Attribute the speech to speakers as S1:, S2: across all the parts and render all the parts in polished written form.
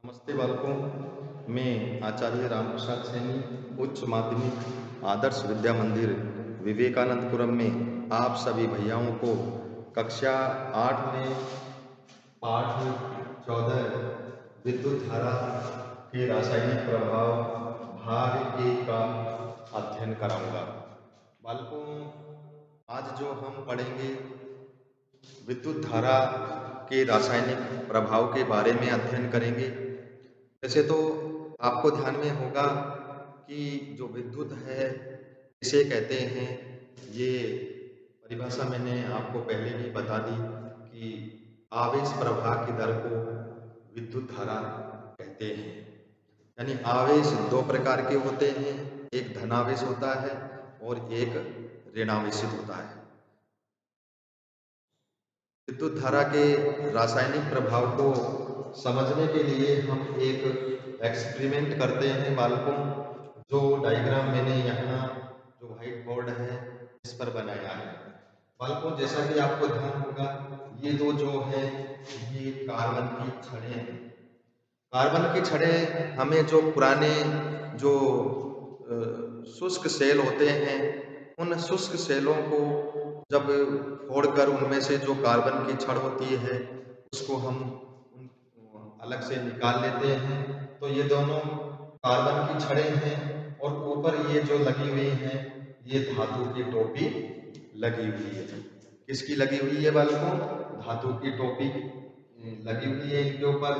S1: नमस्ते बालकों, मैं आचार्य रामप्रसाद सैनी उच्च माध्यमिक आदर्श विद्या मंदिर विवेकानंदपुरम में आप सभी भैयाओं को कक्षा 8 में पाठ 14 विद्युत धारा के रासायनिक प्रभाव भाग 1 का अध्ययन कराऊंगा। बालकों, आज जो हम पढ़ेंगे विद्युत धारा के रासायनिक प्रभाव के बारे में अध्ययन करेंगे। वैसे तो आपको ध्यान में होगा कि जो विद्युत है इसे कहते हैं, ये परिभाषा मैंने आपको पहले भी बता दी कि आवेश प्रवाह की दर को विद्युत धारा कहते हैं। यानी आवेश दो प्रकार के होते हैं, एक धनावेश होता है और एक ऋणावेशित होता है। विद्युत धारा के रासायनिक प्रभाव को समझने के लिए हम एक एक्सपेरिमेंट करते हैं बालकों। जो डायग्राम मैंने यहाँ जो व्हाइट बोर्ड है इस पर बनाया है। बालकों, जैसा कि आपको ध्यान होगा, ये दो जो है ये कार्बन की छड़ें हैं। कार्बन की छड़ें हमें जो पुराने जो शुष्क सेल होते हैं, उन शुष्क सेलों को जब फोड़कर उनमें से जो कार्बन की छड़ होती है उसको हम अलग से निकाल लेते हैं। तो ये दोनों कार्बन की छड़ें हैं और ऊपर ये जो लगी हुई हैं ये धातु की टोपी लगी हुई है। किसकी लगी हुई है बालकों? धातु की टोपी लगी हुई है इनके ऊपर।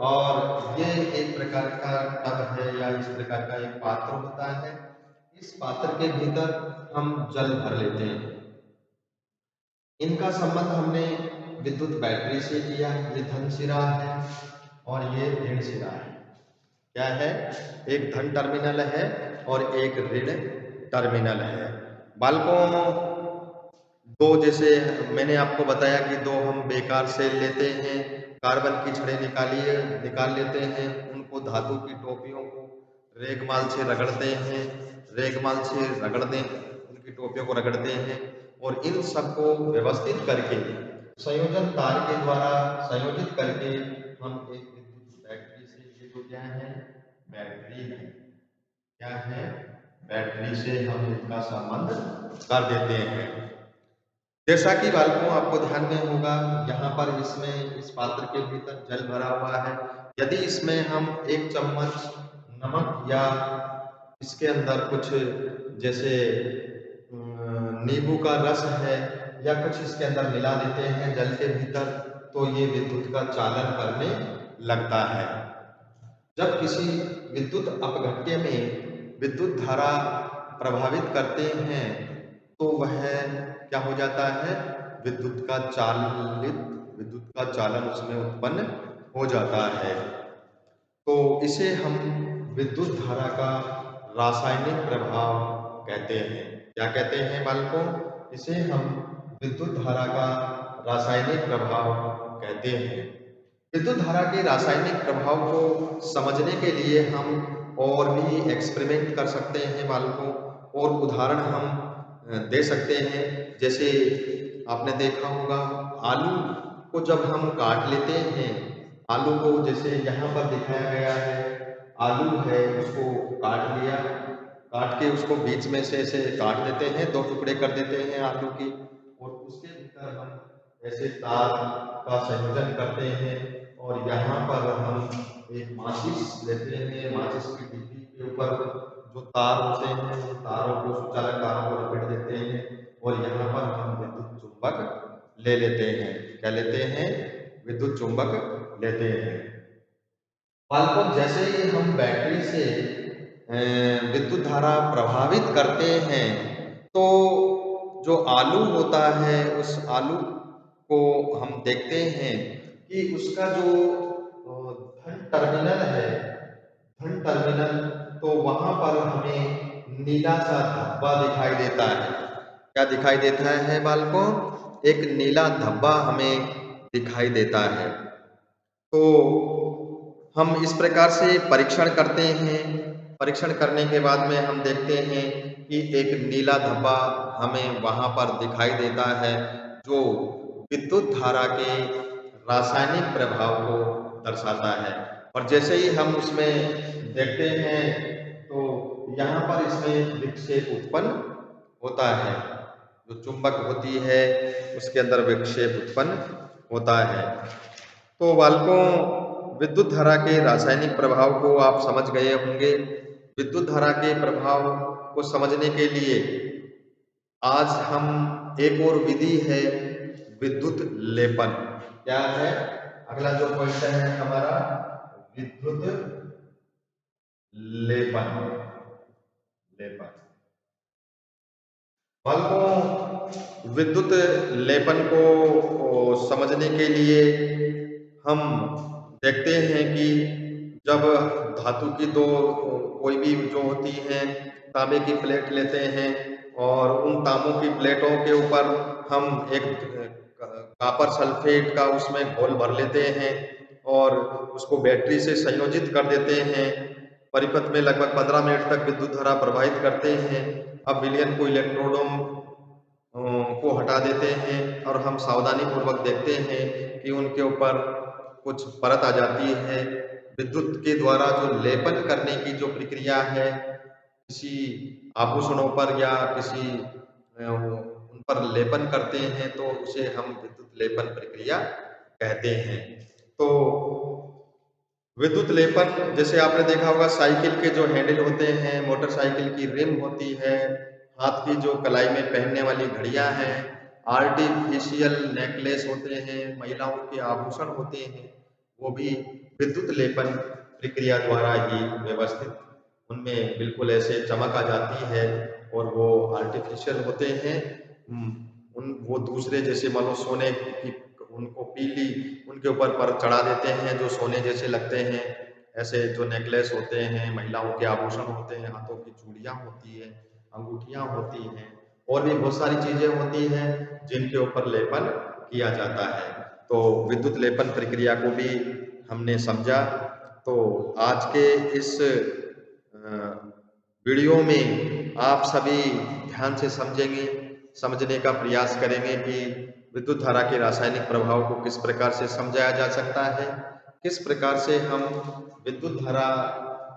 S1: और ये एक प्रकार का टब है या इस प्रकार का एक पात्र होता है। इस पात्र के भीतर हम जल भर लेते हैं। इनका संबंध हमने विद्युत बैटरी से किया। ये धन सिरा है और ये ऋण सिरा है। क्या है? एक धन टर्मिनल है और एक ऋण टर्मिनल है। बालकों, दो जैसे मैंने आपको बताया कि दो हम बेकार सेल लेते हैं, कार्बन की छड़ें निकाल लेते हैं, उनको धातु की टोपियों को रेगमाल से रगड़ते हैं, रेगमाल से रगड़ते उनकी टोपियों को रगड़ते हैं और इन सबको व्यवस्थित करके संयोजन तार के द्वारा संयोजित करके हम एक विद्युत बैटरी से, ये जो क्या है बैटरी है, क्या है बैटरी से हम इनका संबंध कर देते हैं। जैसा कि बालकों आपको ध्यान में होगा, यहाँ पर इसमें इस पात्र के भीतर जल भरा हुआ है। यदि इसमें हम एक चम्मच नमक या इसके अंदर कुछ जैसे नींबू का रस है या कुछ इसके अंदर मिला देते हैं जल के भीतर, तो ये विद्युत का चालन करने लगता है। जब किसी विद्युत अपघट्य में विद्युत धारा प्रभावित करते हैं तो वह क्या हो जाता है? विद्युत का चालन उसमें उत्पन्न हो जाता है। तो इसे हम विद्युत धारा का रासायनिक प्रभाव कहते हैं। क्या कहते हैं बालकों? इसे हम विद्युत धारा का रासायनिक प्रभाव कहते हैं। विद्युत धारा के रासायनिक प्रभाव को समझने के लिए हम और भी एक्सपेरिमेंट कर सकते हैं बालकों, और उदाहरण हम दे सकते हैं। जैसे आपने देखा होगा, आलू को जब हम काट लेते हैं, आलू को जैसे यहाँ पर दिखाया गया है, आलू है उसको काट लिया, काट के उसको बीच में से ऐसे काट देते हैं, दो टुकड़े कर देते हैं आलू की, और उसके भीतर हम ऐसे तार का संयोजन करते हैं और यहाँ पर हम एक माचिस लेते हैं। माचिस की डिब्बी के ऊपर जो तार होते हैं उन तारों को, सुचालक तारों को लपेट देते हैं और यहाँ पर हम विद्युत चुंबक ले लेते हैं। क्या लेते हैं? विद्युत चुंबक लेते हैं। बालकों, जैसे ही हम बैटरी से विद्युत धारा प्रभावित करते हैं तो जो आलू होता है उस आलू को हम देखते हैं कि उसका जो धन टर्मिनल है, धन टर्मिनल, तो वहां पर हमें नीला सा धब्बा दिखाई देता है। क्या दिखाई देता है बालकों? एक नीला धब्बा हमें दिखाई देता है। तो हम इस प्रकार से परीक्षण करते हैं। परीक्षण करने के बाद में हम देखते हैं कि एक नीला धब्बा हमें वहां पर दिखाई देता है जो विद्युत धारा के रासायनिक प्रभाव को दर्शाता है। और जैसे ही हम उसमें देखते हैं तो यहाँ पर इसमें विक्षेप उत्पन्न होता है। जो चुंबक होती है उसके अंदर विक्षेप उत्पन्न होता है। तो बालकों, विद्युत धारा के रासायनिक प्रभाव को आप समझ गए होंगे। विद्युत धारा के प्रभाव को समझने के लिए आज हम एक और विधि है विद्युत लेपन। क्या है? अगला जो क्वेश्चन है हमारा विद्युत लेपन। लेपन बालकों, विद्युत लेपन को समझने के लिए हम देखते हैं कि जब धातु की दो कोई भी जो होती हैं तांबे की प्लेट लेते हैं और उन तांबों की प्लेटों के ऊपर हम एक कॉपर सल्फेट का उसमें घोल भर लेते हैं और उसको बैटरी से संयोजित कर देते हैं। परिपथ में लगभग 15 मिनट तक विद्युत धारा प्रवाहित करते हैं। अब विलयन को इलेक्ट्रोडों को हटा देते हैं और हम सावधानी पूर्वक देखते हैं कि उनके ऊपर कुछ परत आ जाती है। विद्युत के द्वारा जो लेपन करने की जो प्रक्रिया है किसी आभूषणों पर या किसी उन पर लेपन करते हैं तो उसे हम विद्युत लेपन प्रक्रिया कहते हैं। तो विद्युत लेपन जैसे आपने देखा होगा साइकिल के जो हैंडल होते हैं, मोटरसाइकिल की रिम होती है, हाथ की जो कलाई में पहनने वाली घड़ियां हैं, आर्टिफिशियल नेकलेस होते हैं, महिलाओं के आभूषण होते हैं, वो भी विद्युत लेपन प्रक्रिया द्वारा ही व्यवस्थित उनमें बिल्कुल ऐसे चमक आ जाती है और वो आर्टिफिशियल होते हैं। उन वो दूसरे जैसे मान लो सोने की उनको पीली उनके ऊपर परत चढ़ा देते हैं जो सोने जैसे लगते हैं। ऐसे जो नेकलेस होते हैं, महिलाओं के आभूषण होते हैं, हाथों की चूड़ियां होती है, अंगूठियां होती हैं और भी बहुत सारी चीजें होती हैं जिनके ऊपर लेपन किया जाता है। तो विद्युत लेपन प्रक्रिया को भी हमने समझा। तो आज के इस वीडियो में आप सभी ध्यान से समझेंगे, समझने का प्रयास करेंगे कि विद्युत धारा के रासायनिक प्रभाव को किस प्रकार से समझाया जा सकता है, किस प्रकार से हम विद्युत धारा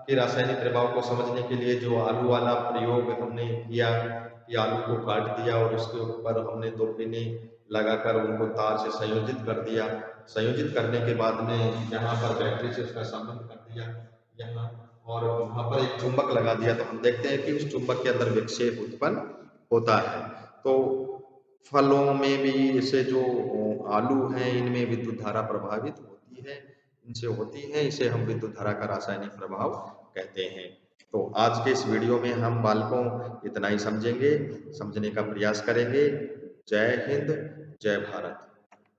S1: के रासायनिक प्रभाव को समझने के लिए जो आलू वाला प्रयोग हमने किया कि आलू को काट दिया और उसके ऊपर हमने 2 पिने लगाकर उनको तार से संयोजित कर दिया। संयोजित करने के बाद में यहाँ पर बैटरी से उसका संबंध कर दिया यहाँ और वहाँ पर एक चुंबक लगा दिया तो हम देखते हैं कि उस चुंबक के अंदर विक्षेप उत्पन्न होता है। तो फलों में भी इसे जो आलू हैं इनमें विद्युत धारा प्रभावित होती है, इनसे होती है, इसे हम विद्युत धारा का रासायनिक प्रभाव कहते हैं। तो आज के इस वीडियो में हम बालकों इतना ही समझेंगे, समझने का प्रयास करेंगे। जय हिंद, जय भारत।